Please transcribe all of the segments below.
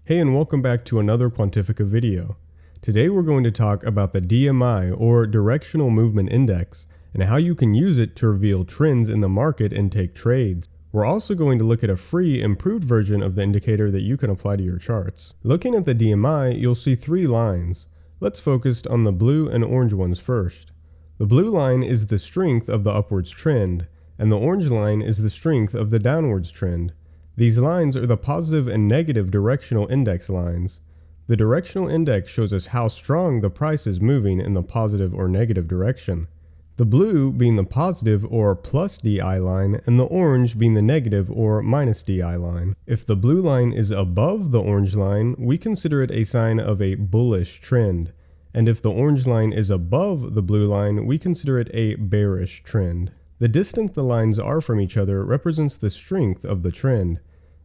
Hey, and welcome back to another Quantifica video. Today we're going to talk about the DMI, or Directional Movement Index, and how you can use it to reveal trends in the market and take trades. We're also going to look at a free, improved version of the indicator that you can apply to your charts. Looking at the DMI, you'll see three lines. Let's focus on the blue and orange ones first. The blue line is the strength of the upwards trend, and the orange line is the strength of the downwards trend. These lines are the positive and negative directional index lines. The directional index shows us how strong the price is moving in the positive or negative direction. The blue being the positive or plus DI line, and the orange being the negative or minus DI line. If the blue line is above the orange line, we consider it a sign of a bullish trend. And if the orange line is above the blue line, we consider it a bearish trend. The distance the lines are from each other represents the strength of the trend.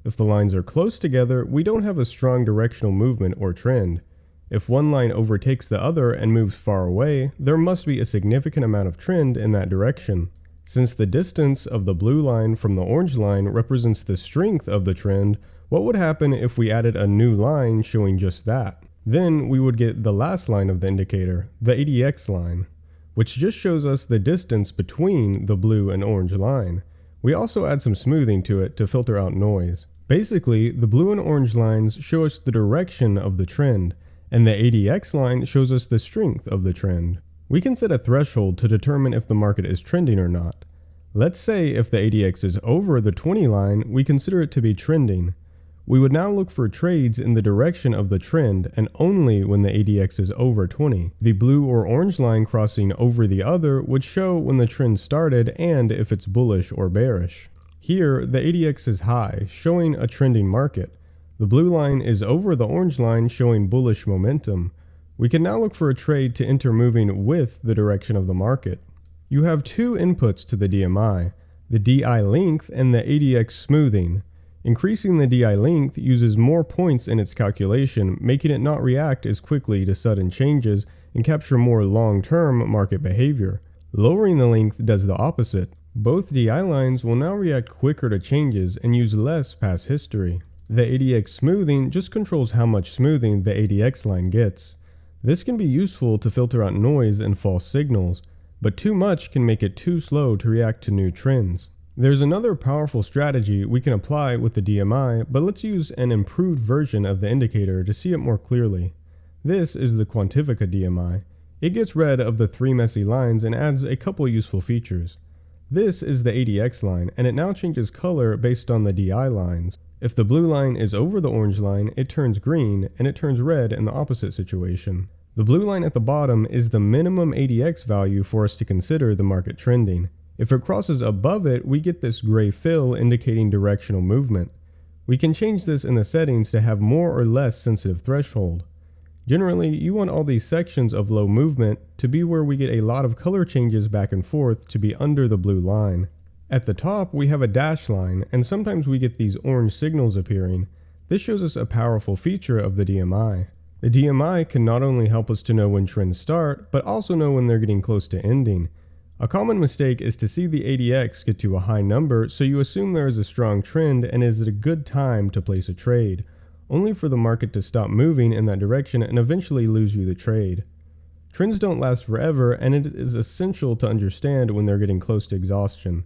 If the lines are close together, we don't have a strong directional movement or trend. If one line overtakes the other and moves far away, there must be a significant amount of trend in that direction. Since the distance of the blue line from the orange line represents the strength of the trend, what would happen if we added a new line showing just that? Then we would get the last line of the indicator, the ADX line, which just shows us the distance between the blue and orange line. We also add some smoothing to it to filter out noise. Basically, the blue and orange lines show us the direction of the trend, and the ADX line shows us the strength of the trend. We can set a threshold to determine if the market is trending or not. Let's say if the ADX is over the 20 line, we consider it to be trending. We would now look for trades in the direction of the trend, and only when the ADX is over 20. The blue or orange line crossing over the other would show when the trend started and if it's bullish or bearish. Here, the ADX is high, showing a trending market. The blue line is over the orange line, showing bullish momentum. We can now look for a trade to enter moving with the direction of the market. You have two inputs to the DMI, the DI length and the ADX smoothing. Increasing the DI length uses more points in its calculation, making it not react as quickly to sudden changes and capture more long-term market behavior. Lowering the length does the opposite. Both DI lines will now react quicker to changes and use less past history. The ADX smoothing just controls how much smoothing the ADX line gets. This can be useful to filter out noise and false signals, but too much can make it too slow to react to new trends. There's another powerful strategy we can apply with the DMI, but let's use an improved version of the indicator to see it more clearly. This is the Quantifica DMI. It gets rid of the three messy lines and adds a couple useful features. This is the ADX line, and it now changes color based on the DI lines. If the blue line is over the orange line, it turns green, and it turns red in the opposite situation. The blue line at the bottom is the minimum ADX value for us to consider the market trending. If it crosses above it, we get this gray fill indicating directional movement. We can change this in the settings to have more or less sensitive threshold. Generally, you want all these sections of low movement to be where we get a lot of color changes back and forth to be under the blue line. At the top, we have a dash line, and sometimes we get these orange signals appearing. This shows us a powerful feature of the DMI. The DMI can not only help us to know when trends start, but also know when they're getting close to ending. A common mistake is to see the ADX get to a high number, so you assume there is a strong trend and is it a good time to place a trade, only for the market to stop moving in that direction and eventually lose you the trade. Trends don't last forever, and it is essential to understand when they're getting close to exhaustion.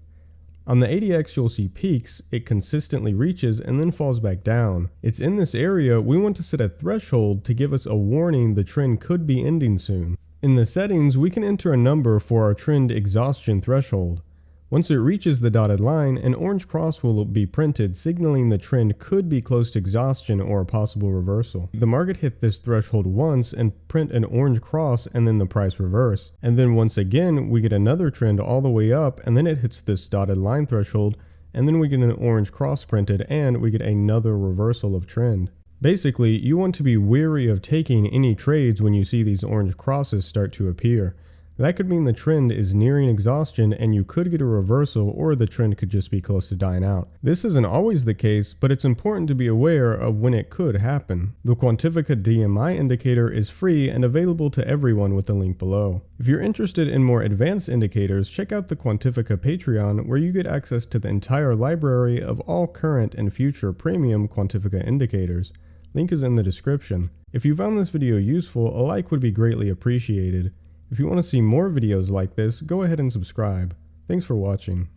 On the ADX, you'll see peaks it consistently reaches and then falls back down. It's in this area we want to set a threshold to give us a warning the trend could be ending soon. In the settings, we can enter a number for our trend exhaustion threshold. Once it reaches the dotted line, an orange cross will be printed signaling the trend could be close to exhaustion or a possible reversal. The market hit this threshold once and print an orange cross and then the price reverse. And then once again, we get another trend all the way up and then it hits this dotted line threshold and then we get an orange cross printed and we get another reversal of trend. Basically, you want to be wary of taking any trades when you see these orange crosses start to appear. That could mean the trend is nearing exhaustion and you could get a reversal, or the trend could just be close to dying out. This isn't always the case, but it's important to be aware of when it could happen. The Quantifica DMI indicator is free and available to everyone with the link below. If you're interested in more advanced indicators, check out the Quantifica Patreon, where you get access to the entire library of all current and future premium Quantifica indicators. Link is in the description. If you found this video useful, a like would be greatly appreciated. If you want to see more videos like this, go ahead and subscribe. Thanks for watching.